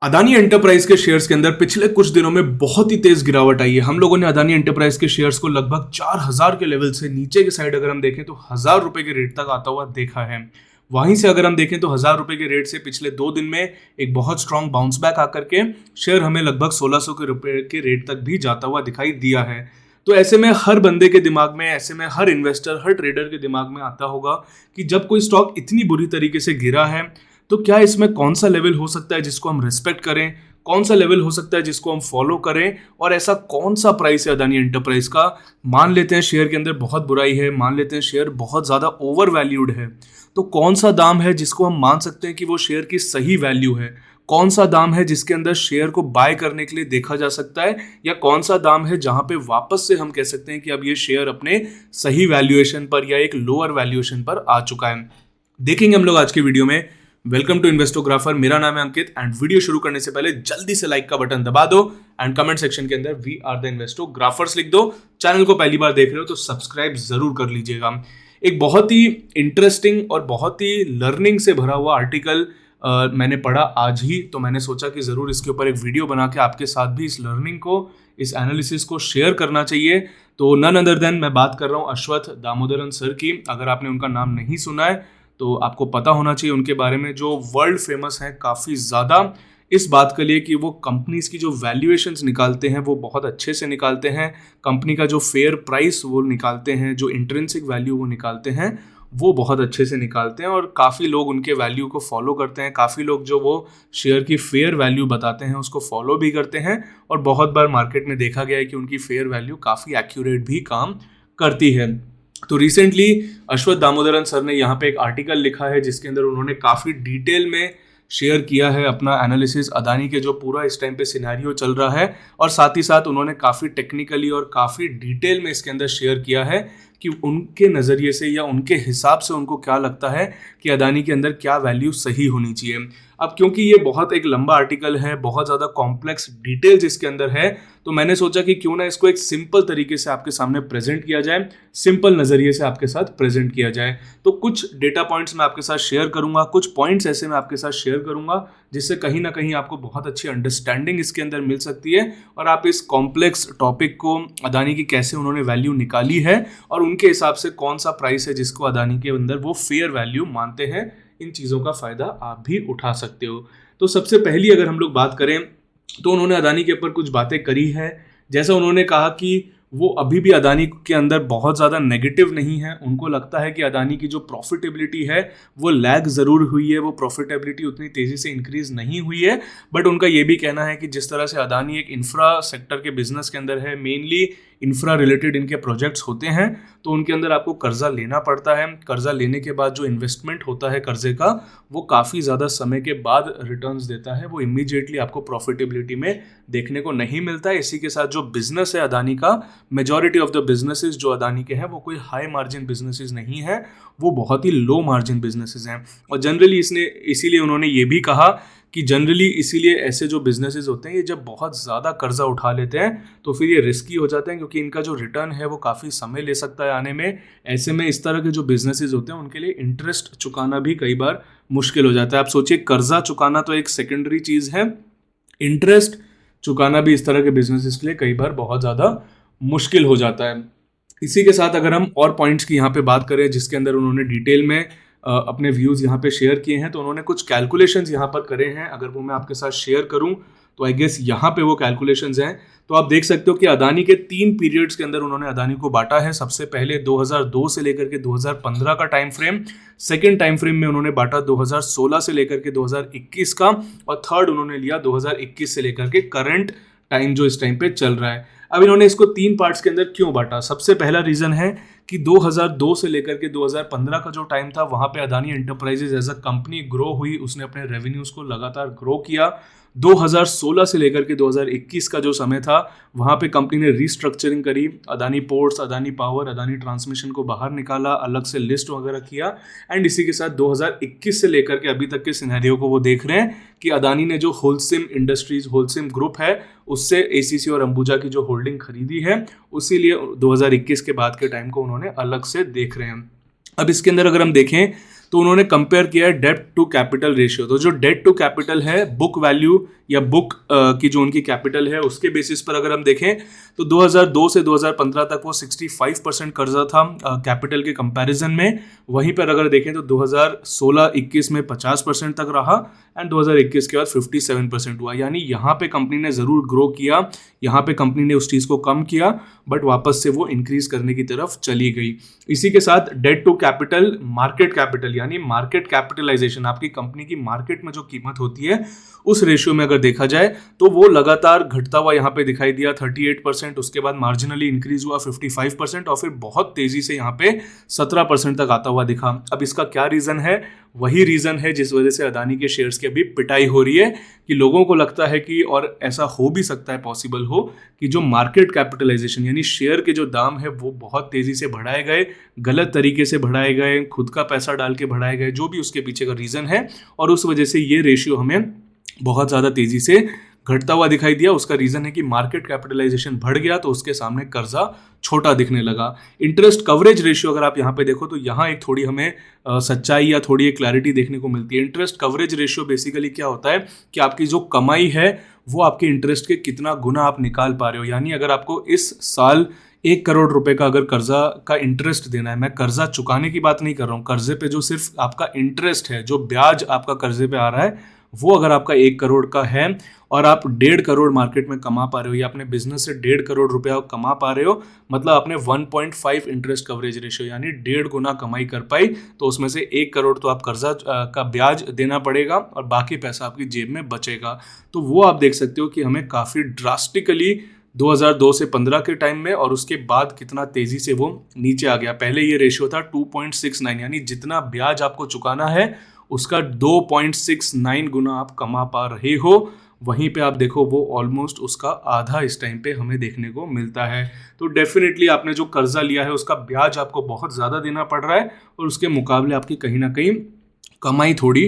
Adani enterprise के shares के अंदर पिछले कुछ दिनों में बहुत ही तेज गिरावट आई है। हम लोगों ने अदानी एंटरप्राइज के शेयर्स को लगभग 4000 के लेवल से नीचे के साइड अगर हम देखें तो 1000 रुपए के रेट तक आता हुआ देखा है। वहीं से अगर हम देखें तो 1000 रुपए के रेट से पिछले 2 दिन में एक बहुत स्ट्रांग बाउंस बैक आकर के शेयर हमें लगभग 1600 के रुपए के रेट तक भी जाता हुआ दिखाई दिया है। तो ऐसे में हर बंदे के दिमाग में, ऐसे में हर इन्वेस्टर, हर ट्रेडर के दिमाग में आता होगा कि जब कोई स्टॉक इतनी बुरी तरीके से गिरा है तो क्या इसमें कौन सा लेवल हो सकता है जिसको हम रिस्पेक्ट करें, कौन सा लेवल हो सकता है जिसको हम फॉलो करें, और ऐसा कौन सा प्राइस है अदानी एंटरप्राइज का। मान लेते हैं शेयर के अंदर बहुत बुराई है, मान लेते हैं शेयर बहुत ज़्यादा ओवर वैल्यूड है, तो कौन सा दाम है जिसको हम मान सकते हैं कि वो शेयर की सही वैल्यू है, कौन सा दाम है जिसके अंदर शेयर को बाय करने के लिए देखा जा सकता है, या कौन सा दाम है जहां पे वापस से हम कह सकते हैं कि अब ये शेयर अपने सही वैल्यूएशन पर या एक लोअर वैल्यूएशन पर आ चुका है। देखेंगे हम लोग आज की वीडियो में। वेलकम टू इन्वेस्टोग्राफर, मेरा नाम है अंकित एंड वीडियो शुरू करने से पहले जल्दी से लाइक का बटन दबा दो एंड कमेंट सेक्शन के अंदर वी आर द इन्वेस्टोग्राफर्स लिख दो। चैनल को पहली बार देख रहे हो तो सब्सक्राइब जरूर कर लीजिएगा। एक बहुत ही इंटरेस्टिंग और बहुत ही लर्निंग से भरा हुआ आर्टिकल मैंने पढ़ा आज ही, तो मैंने सोचा कि ज़रूर इसके ऊपर एक वीडियो बना के आपके साथ भी इस लर्निंग को, इस एनालिसिस को शेयर करना चाहिए। तो नन अदर देन मैं बात कर रहा हूँ अश्वत्थ दामोदरन सर की। अगर आपने उनका नाम नहीं सुना है तो आपको पता होना चाहिए उनके बारे में, जो वर्ल्ड फेमस हैं काफ़ी ज़्यादा इस बात के लिए कि वो कंपनीज की जो वैल्यूएशंस निकालते हैं वो बहुत अच्छे से निकालते हैं, कंपनी का जो फेयर प्राइस वो निकालते हैं, जो इंट्रिंसिक वैल्यू वो निकालते हैं वो बहुत अच्छे से निकालते हैं, और काफ़ी लोग उनके वैल्यू को फॉलो करते हैं। काफ़ी लोग जो वो शेयर की फेयर वैल्यू बताते हैं उसको फॉलो भी करते हैं, और बहुत बार मार्केट में देखा गया है कि उनकी फेयर वैल्यू काफ़ी एक्यूरेट भी काम करती है। तो रिसेंटली अश्वत्थ दामोदरन सर ने यहाँ पे एक आर्टिकल लिखा है जिसके अंदर उन्होंने काफ़ी डिटेल में शेयर किया है अपना एनालिसिस अदानी के जो पूरा इस टाइम पे सिनेरियो चल रहा है, और साथ ही साथ उन्होंने काफ़ी टेक्निकली और काफ़ी डिटेल में इसके अंदर शेयर किया है कि उनके नज़रिए से या उनके हिसाब से उनको क्या लगता है कि अदानी के अंदर क्या वैल्यू सही होनी चाहिए। अब क्योंकि ये बहुत एक लंबा आर्टिकल है, बहुत ज़्यादा कॉम्प्लेक्स डिटेल्स इसके अंदर है, तो मैंने सोचा कि क्यों ना इसको एक सिंपल तरीके से आपके सामने प्रेजेंट किया जाए, सिंपल नज़रिए से आपके साथ प्रेजेंट किया जाए। तो कुछ डेटा पॉइंट्स मैं आपके साथ शेयर करूंगा, कुछ पॉइंट्स ऐसे मैं आपके साथ शेयर करूंगा जिससे कहीं ना कहीं आपको बहुत अच्छी अंडरस्टैंडिंग इसके अंदर मिल सकती है, और आप इस कॉम्प्लेक्स टॉपिक को, अदानी की कैसे उन्होंने वैल्यू निकाली है और उनके हिसाब से कौन सा प्राइस है जिसको अदानी के अंदर वो फेयर वैल्यू मानते हैं, इन चीज़ों का फ़ायदा आप भी उठा सकते हो। तो सबसे पहली अगर हम लोग बात करें तो उन्होंने अदानी के ऊपर कुछ बातें करी है। जैसा उन्होंने कहा कि वो अभी भी अदानी के अंदर बहुत ज़्यादा नेगेटिव नहीं है, उनको लगता है कि अदानी की जो प्रॉफिटेबिलिटी है वो लैग ज़रूर हुई है, वो प्रॉफिटेबिलिटी उतनी तेज़ी से इंक्रीज़ नहीं हुई है। बट उनका ये भी कहना है कि जिस तरह से अदानी एक इंफ्रा सेक्टर के बिजनेस के अंदर है, मेनली इंफ्रा रिलेटेड इनके प्रोजेक्ट्स होते हैं, तो उनके अंदर आपको कर्जा लेना पड़ता है। कर्जा लेने के बाद जो इन्वेस्टमेंट होता है कर्जे का, वो काफ़ी ज़्यादा समय के बाद रिटर्न्स देता है, वो इमीडिएटली आपको प्रॉफिटेबिलिटी में देखने को नहीं मिलता है। इसी के साथ जो बिजनेस है अदानी का, मेजॉरिटी ऑफ द बिजनेसेस जो अदानी के हैं वो कोई हाई मार्जिन बिजनेसेस नहीं है, वो बहुत ही लो मार्जिन बिजनेसेस हैं। और जनरली इसीलिए उन्होंने ये भी कहा कि जनरली इसीलिए ऐसे जो बिजनेसेस होते हैं ये जब बहुत ज़्यादा कर्जा उठा लेते हैं तो फिर ये रिस्की हो जाते हैं, क्योंकि इनका जो रिटर्न है वो काफ़ी समय ले सकता है आने में। ऐसे में इस तरह के जो बिजनेसेस होते हैं उनके लिए इंटरेस्ट चुकाना भी कई बार मुश्किल हो जाता है। आप सोचिए, कर्जा चुकाना तो एक सेकेंडरी चीज़ है, इंटरेस्ट चुकाना भी इस तरह के बिजनेसेस के लिए कई बार बहुत ज़्यादा मुश्किल हो जाता है। इसी के साथ अगर हम और पॉइंट्स की यहाँ पे बात करें जिसके अंदर उन्होंने डिटेल में अपने व्यूज़ यहाँ पे शेयर किए हैं, तो उन्होंने कुछ कैलकुलेशंस यहाँ पर करे हैं। अगर वो मैं आपके साथ शेयर करूँ तो आई गेस यहाँ पे वो कैलकुलेशंस हैं। तो आप देख सकते हो कि अदानी के 3 पीरियड्स के अंदर उन्होंने अदानी को बांटा है। सबसे पहले 2002 से लेकर के 2015 का time frame, second time frame में उन्होंने बांटा 2016 से लेकर के 2021 का, और थर्ड उन्होंने लिया 2021 से लेकर के करंट टाइम जो इस टाइम पे चल रहा है। अब इन्होंने इसको 3 पार्ट्स के अंदर क्यों बांटा? सबसे पहला रीज़न है कि 2002 से लेकर के 2015 का जो टाइम था वहाँ पे Adani Enterprises as a company grow हुई, उसने अपने रेवेन्यूज़ को लगातार ग्रो किया। 2016 से लेकर के 2021 का जो समय था वहाँ पे कंपनी ने रीस्ट्रक्चरिंग करी, Adani ports, Adani power, Adani transmission को बाहर निकाला, अलग से लिस्ट वगैरह किया, एंड इसी के साथ 2021 से लेकर के अभी तक के सिनेरियो को वो देख रहे हैं कि अदानी ने जो होलसिम इंडस्ट्रीज, होलसिम ग्रुप है, उससे एसीसी और अंबुजा की जो होल्डिंग खरीदी है, उसीलिए 2021 के बाद के टाइम को उन्होंने अलग से देख रहे हैं। अब इसके अंदर अगर हम देखें तो उन्होंने कंपेयर किया है डेट टू कैपिटल रेशियो। तो जो डेट टू कैपिटल है, बुक वैल्यू या बुक की जो उनकी कैपिटल है उसके बेसिस पर अगर हम देखें तो 2002 से 2015 तक वो 65% कर्जा था कैपिटल के कंपैरिजन में। वहीं पर अगर देखें तो 2016-21 में 50% तक रहा एंड 2021 के बाद 57% हुआ। यानी यहाँ पे कंपनी ने ज़रूर ग्रो किया, यहाँ पे कंपनी ने उस चीज़ को कम किया, बट वापस से वो इंक्रीज करने की तरफ चली गई। इसी के साथ debt to capital, market capital यानी मार्केट कैपिटलाइजेशन, आपकी कंपनी की मार्केट में जो कीमत होती है उस रेशियो में अगर देखा जाए तो वो लगातार घटता हुआ यहाँ पे दिखाई दिया 38%, उसके बाद मार्जिनली इंक्रीज हुआ 55% और फिर बहुत तेजी से यहाँ पे 17% तक आता हुआ दिखा। अब इसका क्या रीजन है? वही रीजन है जिस वजह से अदानी के शेयर्स की अभी पिटाई हो रही है कि लोगों को लगता है कि, और ऐसा हो भी सकता है, पॉसिबल हो कि जो मार्केट कैपिटलाइजेशन यानी शेयर के जो दाम है वो बहुत तेजी से बढ़ाए गए, गलत तरीके से बढ़ाए गए, खुद का पैसा डाल के बढ़ाए गए, जो भी उसके पीछे का रीजन है, और उस वजह से ये रेशियो हमें बहुत ज़्यादा तेजी से घटता हुआ दिखाई दिया। उसका रीज़न है कि मार्केट कैपिटलाइजेशन बढ़ गया तो उसके सामने कर्जा छोटा दिखने लगा। इंटरेस्ट कवरेज रेशियो अगर आप यहाँ पे देखो तो यहाँ एक थोड़ी हमें सच्चाई या थोड़ी एक क्लैरिटी देखने को मिलती है। इंटरेस्ट कवरेज रेशियो बेसिकली क्या होता है कि आपकी जो कमाई है वो आपके इंटरेस्ट के कितना गुना आप निकाल पा रहे हो। यानी अगर आपको इस साल 1 करोड़ रुपए का अगर कर्जा का इंटरेस्ट देना है, मैं कर्जा चुकाने की बात नहीं कर रहा हूँ, कर्जे पे जो सिर्फ आपका इंटरेस्ट है, जो ब्याज आपका कर्जे पे आ रहा है, वो अगर आपका 1 करोड़ का है और आप 1.5 करोड़ मार्केट में कमा पा रहे हो या अपने बिजनेस से 1.5 करोड़ रुपया कमा पा रहे हो, मतलब आपने 1.5 इंटरेस्ट कवरेज रेशियो यानी 1.5 गुना कमाई कर पाई, तो उसमें से 1 करोड़ तो आप कर्जा का ब्याज देना पड़ेगा और बाकी पैसा आपकी जेब में बचेगा। तो वो आप देख सकते हो कि हमें काफ़ी ड्रास्टिकली 2002 से 15 के टाइम में और उसके बाद कितना तेजी से वो नीचे आ गया। पहले ये रेशियो था 2.69 यानी जितना ब्याज आपको चुकाना है उसका 2.69 गुना आप कमा पा रहे हो। वहीं पे आप देखो वो ऑलमोस्ट उसका आधा इस टाइम पे हमें देखने को मिलता है। तो डेफिनेटली आपने जो कर्जा लिया है उसका ब्याज आपको बहुत ज़्यादा देना पड़ रहा है और उसके मुकाबले आपकी कहीं ना कहीं कमाई थोड़ी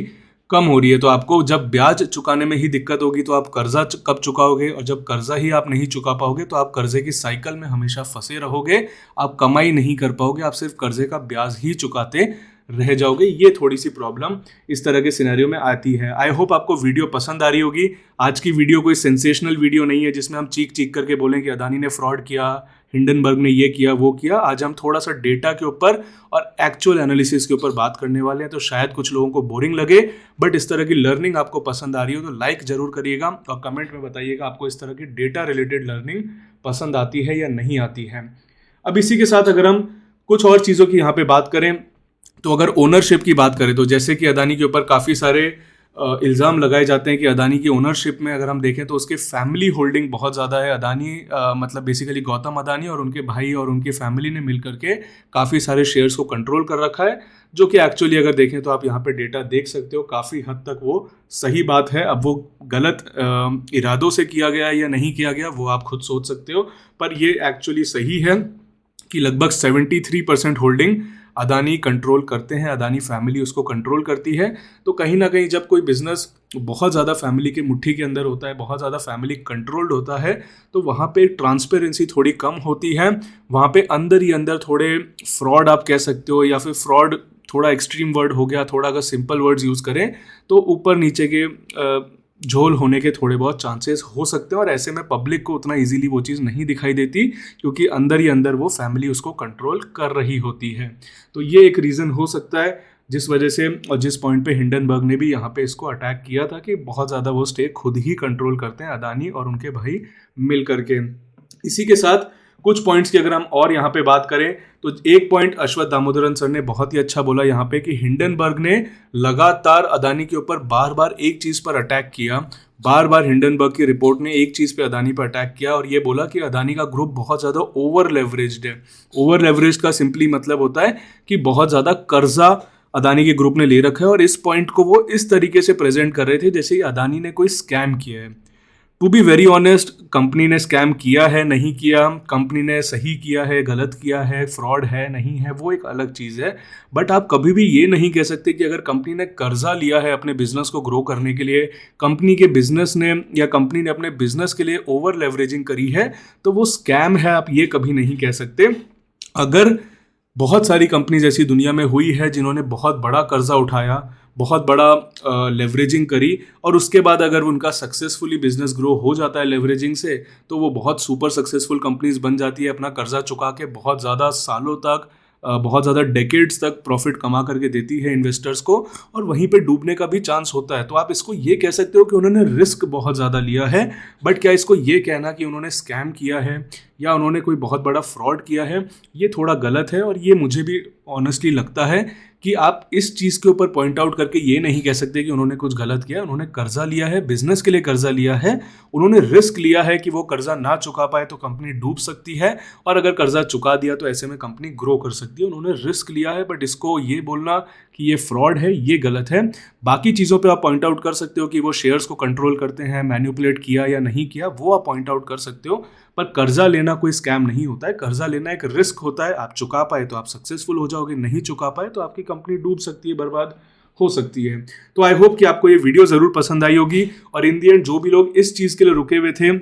कम हो रही है। तो आपको जब ब्याज चुकाने में ही दिक्कत होगी तो आप कर्जा कब चुकाओगे, और जब कर्जा ही आप नहीं चुका पाओगे तो आप कर्जे की साइकिल में हमेशा फंसे रहोगे, आप कमाई नहीं कर पाओगे, आप सिर्फ कर्जे का ब्याज ही चुकाते रह जाओगे। ये थोड़ी सी प्रॉब्लम इस तरह के सिनेरियो में आती है। आई होप आपको वीडियो पसंद आ रही होगी। आज की वीडियो कोई सेंसेशनल वीडियो नहीं है जिसमें हम चीख चीख करके बोलें कि अदानी ने फ्रॉड किया, हिंडनबर्ग ने ये किया वो किया। आज हम थोड़ा सा डेटा के ऊपर और एक्चुअल एनालिसिस के ऊपर बात करने वाले हैं। तो शायद कुछ लोगों को बोरिंग लगे, बट इस तरह की लर्निंग आपको पसंद आ रही हो तो लाइक जरूर करिएगा और कमेंट में बताइएगा आपको इस तरह की डेटा रिलेटेड लर्निंग पसंद आती है या नहीं आती है। अब इसी के साथ अगर हम कुछ और चीज़ों की यहाँ पे बात करें तो अगर ओनरशिप की बात करें तो जैसे कि अदानी के ऊपर काफ़ी सारे इल्ज़ाम लगाए जाते हैं कि अदानी की ओनरशिप में अगर हम देखें तो उसके फैमिली होल्डिंग बहुत ज़्यादा है। अदानी मतलब बेसिकली गौतम अदानी और उनके भाई और उनके फैमिली ने मिल करके काफ़ी सारे शेयर्स को कंट्रोल कर रखा है, जो कि एक्चुअली अगर देखें तो आप यहाँ पे डेटा देख सकते हो काफ़ी हद तक वो सही बात है। अब वो गलत इरादों से किया गया या नहीं किया गया वो आप खुद सोच सकते हो, पर ये एक्चुअली सही है कि लगभग 73% होल्डिंग अदानी कंट्रोल करते हैं, अदानी फैमिली उसको कंट्रोल करती है। तो कहीं ना कहीं जब कोई बिजनेस बहुत ज़्यादा फैमिली के मुट्ठी के अंदर होता है, बहुत ज़्यादा फैमिली कंट्रोल्ड होता है, तो वहाँ पे ट्रांसपेरेंसी थोड़ी कम होती है। वहाँ पे अंदर ही अंदर थोड़े फ्रॉड आप कह सकते हो, या फिर फ्रॉड थोड़ा एक्सट्रीम वर्ड हो गया, थोड़ा अगर सिंपल वर्ड्स यूज़ करें तो ऊपर नीचे के झोल होने के थोड़े बहुत चांसेस हो सकते हैं। और ऐसे में पब्लिक को उतना इजीली वो चीज़ नहीं दिखाई देती क्योंकि अंदर ही अंदर वो फैमिली उसको कंट्रोल कर रही होती है। तो ये एक रीज़न हो सकता है जिस वजह से और जिस पॉइंट पे हिंडनबर्ग ने भी यहाँ पे इसको अटैक किया था कि बहुत ज़्यादा वो स्टेक खुद ही कंट्रोल करते हैं अदानी और उनके भाई मिल करके। इसी के साथ कुछ पॉइंट्स की अगर हम और यहाँ पे बात करें तो एक पॉइंट अश्वथ दामोदरन सर ने बहुत ही अच्छा बोला यहाँ पे कि हिंडनबर्ग ने लगातार अदानी के ऊपर बार बार एक चीज़ पर अटैक किया। बार बार हिंडनबर्ग की रिपोर्ट ने एक चीज़ पे अदानी पर अटैक किया और ये बोला कि अदानी का ग्रुप बहुत ज़्यादा ओवर लेवरेज्ड है। ओवर लेवरेज का सिंपली मतलब होता है कि बहुत ज़्यादा कर्जा अदानी के ग्रुप ने ले रखा है और इस पॉइंट को वो इस तरीके से प्रेजेंट कर रहे थे जैसे कि अदानी ने कोई स्कैम किया है। To be very honest, company ने स्कैम किया है नहीं किया, कंपनी ने सही किया है गलत किया है, फ्रॉड है नहीं है, वो एक अलग चीज़ है। बट आप कभी भी ये नहीं कह सकते कि अगर कंपनी ने कर्जा लिया है अपने बिजनेस को ग्रो करने के लिए, कंपनी के बिजनेस ने या कंपनी ने अपने बिजनेस के लिए ओवर लेवरेजिंग करी है, तो वो स्कैम है, आप ये कभी नहीं कह सकते। अगर बहुत सारी कंपनीज ऐसी दुनिया में हुई है जिन्होंने बहुत बड़ा कर्जा उठाया, बहुत बड़ा लेवरेजिंग करी और उसके बाद अगर उनका सक्सेसफुली बिजनेस ग्रो हो जाता है लेवरेजिंग से, तो वो बहुत सुपर सक्सेसफुल कंपनीज बन जाती है, अपना कर्जा चुका के बहुत ज़्यादा सालों तक बहुत ज़्यादा डेकेड्स तक प्रॉफिट कमा करके देती है इन्वेस्टर्स को, और वहीं पे डूबने का भी चांस होता है। तो आप इसको ये कह सकते हो कि उन्होंने रिस्क बहुत ज़्यादा लिया है, बट क्या इसको ये कहना कि उन्होंने स्कैम किया है या उन्होंने कोई बहुत बड़ा फ्रॉड किया है, ये थोड़ा गलत है। और ये मुझे भी ऑनेस्टली लगता है कि आप इस चीज़ के ऊपर पॉइंट आउट करके ये नहीं कह सकते कि उन्होंने कुछ गलत किया। उन्होंने कर्जा लिया है, बिजनेस के लिए कर्जा लिया है, उन्होंने रिस्क लिया है कि वो कर्जा ना चुका पाए तो कंपनी डूब सकती है, और अगर कर्जा चुका दिया तो ऐसे में कंपनी ग्रो कर सकती है। उन्होंने रिस्क लिया है, बट इसको ये बोलना कि ये फ्रॉड है, ये गलत है। बाकी चीज़ों पे आप पॉइंट आउट कर सकते हो कि वो शेयर्स को कंट्रोल करते हैं, मैनिपुलेट किया या नहीं किया, वो आप पॉइंट आउट कर सकते हो। पर कर्जा लेना कोई स्कैम नहीं होता है, कर्जा लेना एक रिस्क होता है। आप चुका पाए तो आप सक्सेसफुल हो जाओगे, नहीं चुका पाए तो आपकी कंपनी डूब सकती है, बर्बाद हो सकती है। तो आई होप कि आपको ये वीडियो ज़रूर पसंद आई होगी। और इन दी एंड जो भी लोग इस चीज़ के लिए रुके हुए थे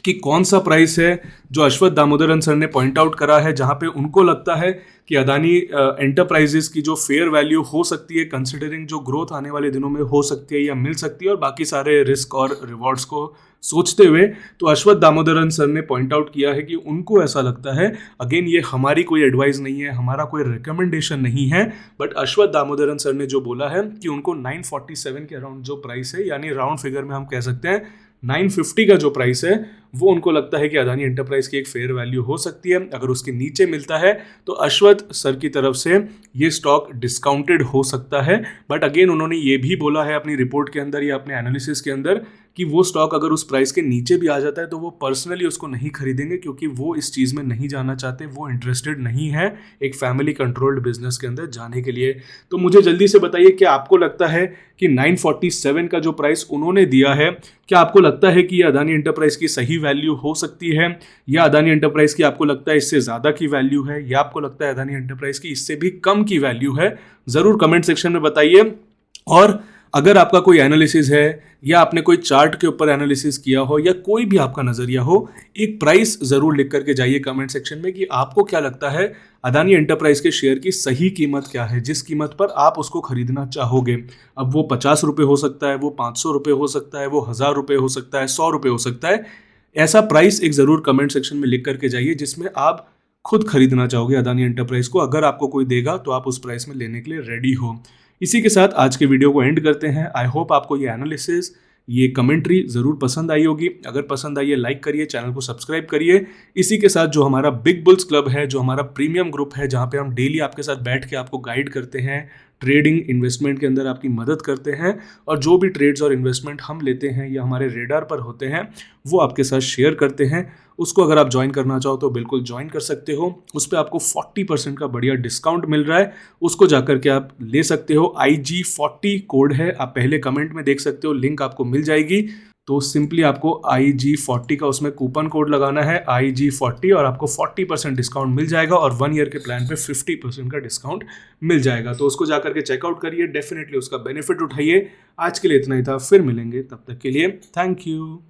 कि कौन सा प्राइस है जो अश्वथ दामोदरन सर ने पॉइंट आउट करा है, जहां पे उनको लगता है कि अदानी एंटरप्राइजेस की जो फेयर वैल्यू हो सकती है, कंसिडरिंग जो ग्रोथ आने वाले दिनों में हो सकती है या मिल सकती है, और बाकी सारे रिस्क और रिवॉर्ड्स को सोचते हुए, तो अश्वथ दामोदरन सर ने पॉइंट आउट किया है कि उनको ऐसा लगता है, अगेन ये हमारी कोई एडवाइस नहीं है, हमारा कोई रिकमेंडेशन नहीं है, बट अश्वथ दामोदरन सर ने जो बोला है कि उनको 947 के अराउंड जो प्राइस है, यानी राउंड फिगर में हम कह सकते हैं 950 का जो प्राइस है, वो उनको लगता है कि अदानी एंटरप्राइज की एक फेयर वैल्यू हो सकती है। अगर उसके नीचे मिलता है तो अश्वथ सर की तरफ से ये स्टॉक डिस्काउंटेड हो सकता है। बट अगेन उन्होंने ये भी बोला है अपनी रिपोर्ट के अंदर या अपने एनालिसिस के अंदर कि वो स्टॉक अगर उस प्राइस के नीचे भी आ जाता है तो वो पर्सनली उसको नहीं खरीदेंगे, क्योंकि वो इस चीज़ में नहीं जाना चाहते, वो इंटरेस्टेड नहीं है एक फैमिली कंट्रोल्ड बिजनेस के अंदर जाने के लिए। तो मुझे जल्दी से बताइए, क्या आपको लगता है कि 947 का जो प्राइस उन्होंने दिया है, क्या आपको लगता है कि ये अदानी एंटरप्राइज की सही वैल्यू हो सकती है, या अदानी एंटरप्राइज की आपको लगता है इससे ज़्यादा की वैल्यू है, या आपको लगता है अदानी एंटरप्राइज की इससे भी कम की वैल्यू है? ज़रूर कमेंट सेक्शन में बताइए। और अगर आपका कोई एनालिसिस है या आपने कोई चार्ट के ऊपर एनालिसिस किया हो या कोई भी आपका नज़रिया हो, एक प्राइस ज़रूर लिख करके जाइए कमेंट सेक्शन में कि आपको क्या लगता है अदानी एंटरप्राइज के शेयर की सही कीमत क्या है, जिस कीमत पर आप उसको खरीदना चाहोगे। अब वो 50 रुपये हो सकता है, वो 500 रुपये हो सकता है, वो 1000 रुपये हो सकता है, 100 रुपये हो सकता है। ऐसा प्राइस एक ज़रूर कमेंट सेक्शन में लिख करके जाइए जिसमें आप खुद खरीदना चाहोगे अदानी एंटरप्राइज को। अगर आपको कोई देगा तो आप उस प्राइस में लेने के लिए रेडी हो। इसी के साथ आज के वीडियो को एंड करते हैं। आई होप आपको ये एनालिसिस, ये कमेंट्री ज़रूर पसंद आई होगी। अगर पसंद आई है लाइक करिए, चैनल को सब्सक्राइब करिए। इसी के साथ जो हमारा बिग बुल्स क्लब है, जो हमारा प्रीमियम ग्रुप है, जहाँ पे हम डेली आपके साथ बैठ के आपको गाइड करते हैं, ट्रेडिंग इन्वेस्टमेंट के अंदर आपकी मदद करते हैं, और जो भी ट्रेड्स और इन्वेस्टमेंट हम लेते हैं या हमारे रेडार पर होते हैं वो आपके साथ शेयर करते हैं, उसको अगर आप ज्वाइन करना चाहो तो बिल्कुल ज्वाइन कर सकते हो। उस पर आपको 40% का बढ़िया डिस्काउंट मिल रहा है, उसको जाकर के आप ले सकते हो। IG40 कोड है, आप पहले कमेंट में देख सकते हो, लिंक आपको मिल जाएगी। तो सिंपली आपको IG40 का उसमें कूपन कोड लगाना है IG40, और आपको 40% डिस्काउंट मिल जाएगा, और 1 ईयर के प्लान पे 50% का डिस्काउंट मिल जाएगा। तो उसको जाकर के चेकआउट करिए, डेफिनेटली उसका बेनिफिट उठाइए। आज के लिए इतना ही था, फिर मिलेंगे, तब तक के लिए थैंक यू।